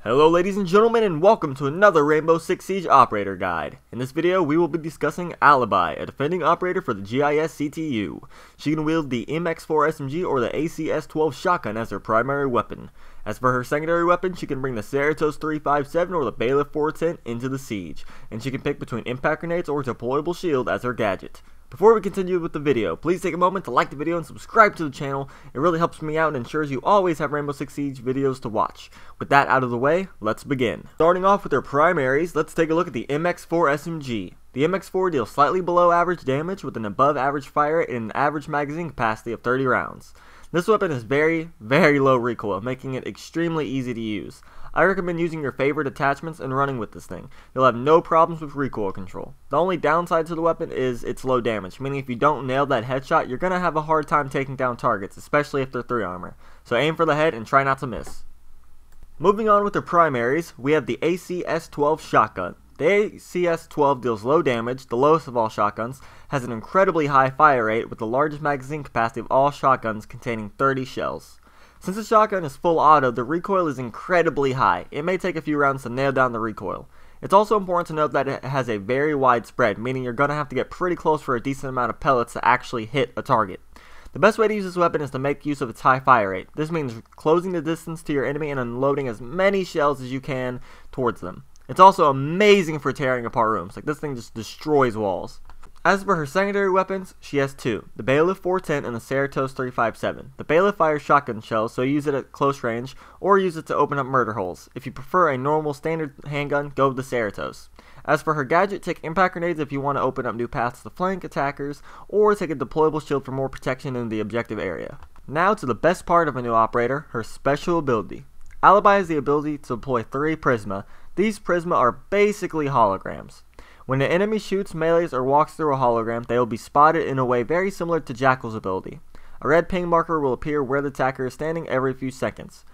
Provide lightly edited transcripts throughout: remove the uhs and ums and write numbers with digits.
Hello ladies and gentlemen, and welcome to another Rainbow Six Siege operator guide. In this video we will be discussing Alibi, a defending operator for the GIS CTU. She can wield the MX4 SMG or the ACS-12 shotgun as her primary weapon. As for her secondary weapon, she can bring the Cerato's 357 or the Bailiff 410 into the siege, and she can pick between impact grenades or deployable shield as her gadget. Before we continue with the video, please take a moment to like the video and subscribe to the channel. It really helps me out and ensures you always have Rainbow Six Siege videos to watch. With that out of the way, let's begin. Starting off with their primaries, let's take a look at the MX4 SMG. The MX4 deals slightly below average damage with an above average fire rate and an average magazine capacity of 30 rounds. This weapon is very low recoil, making it extremely easy to use. I recommend using your favorite attachments and running with this thing. You'll have no problems with recoil control. The only downside to the weapon is its low damage, meaning if you don't nail that headshot, you're going to have a hard time taking down targets, especially if they're 3 armor. So aim for the head and try not to miss. Moving on with their primaries, we have the ACS-12 shotgun. The ACS-12 deals low damage, the lowest of all shotguns, has an incredibly high fire rate with the largest magazine capacity of all shotguns containing 30 shells. Since the shotgun is full auto, the recoil is incredibly high. It may take a few rounds to nail down the recoil. It's also important to note that it has a very wide spread, meaning you're going to have to get pretty close for a decent amount of pellets to actually hit a target. The best way to use this weapon is to make use of its high fire rate. This means closing the distance to your enemy and unloading as many shells as you can towards them. It's also amazing for tearing apart rooms. Like, this thing just destroys walls. As for her secondary weapons, she has 2, the Bailiff 410 and the Cerato's 357. The Bailiff fires shotgun shells, so use it at close range, or use it to open up murder holes. If you prefer a normal standard handgun, go with the Cerato's. As for her gadget, take impact grenades if you want to open up new paths to flank attackers, or take a deployable shield for more protection in the objective area. Now to the best part of a new operator, her special ability. Alibi has the ability to deploy 3 prisma. These prisma are basically holograms. When an enemy shoots, melees, or walks through a hologram, they will be spotted in a way very similar to Jackal's ability. A red ping marker will appear where the attacker is standing every few seconds.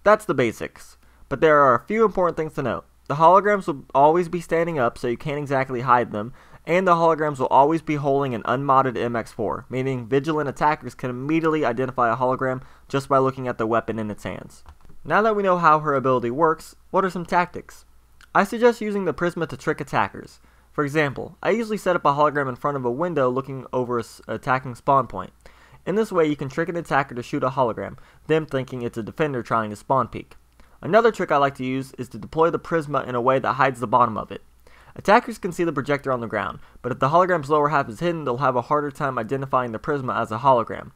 That's the basics. But there are a few important things to note. The holograms will always be standing up, so you can't exactly hide them, and the holograms will always be holding an unmodded MX4, meaning vigilant attackers can immediately identify a hologram just by looking at the weapon in its hands. Now that we know how her ability works, what are some tactics? I suggest using the prisma to trick attackers. For example, I usually set up a hologram in front of a window looking over an attacking spawn point. In this way, you can trick an attacker to shoot a hologram, them thinking it's a defender trying to spawn peek. Another trick I like to use is to deploy the prisma in a way that hides the bottom of it. Attackers can see the projector on the ground, but if the hologram's lower half is hidden, they'll have a harder time identifying the prisma as a hologram.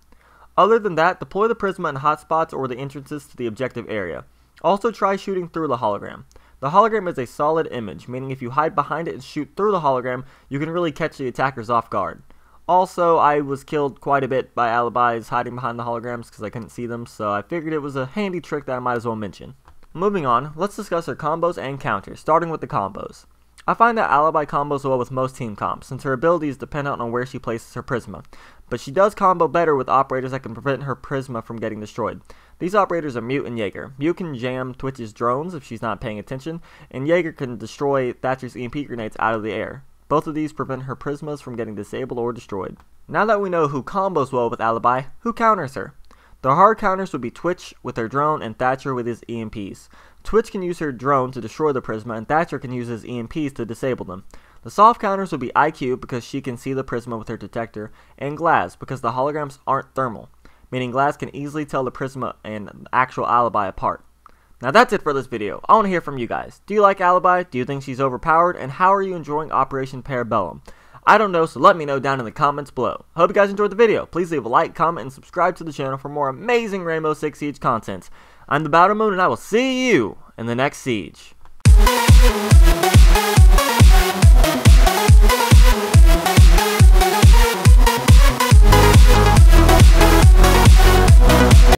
Other than that, deploy the prisma in hotspots or the entrances to the objective area. Also try shooting through the hologram. The hologram is a solid image, meaning if you hide behind it and shoot through the hologram, you can really catch the attackers off guard. Also, I was killed quite a bit by alibis hiding behind the holograms because I couldn't see them, so I figured it was a handy trick that I might as well mention. Moving on, let's discuss her combos and counters, starting with the combos. I find that Alibi combos well with most team comps, since her ability is dependent on where she places her prisma. But she does combo better with operators that can prevent her prisma from getting destroyed. These operators are Mute and Jaeger. Mute can jam Twitch's drones if she's not paying attention, and Jaeger can destroy Thatcher's EMP grenades out of the air. Both of these prevent her prismas from getting disabled or destroyed. Now that we know who combos well with Alibi, who counters her? The hard counters would be Twitch with her drone and Thatcher with his EMPs. Twitch can use her drone to destroy the prisma, and Thatcher can use his EMPs to disable them. The soft counters would be IQ because she can see the prisma with her detector, and Glass because the holograms aren't thermal, meaning Glass can easily tell the prisma and actual Alibi apart. Now that's it for this video. I want to hear from you guys. Do you like Alibi? Do you think she's overpowered? And how are you enjoying Operator Para Bellum? I don't know, so let me know down in the comments below. Hope you guys enjoyed the video. Please leave a like, comment, and subscribe to the channel for more amazing Rainbow Six Siege content. I'm the Battle Moon, and I will see you in the next siege.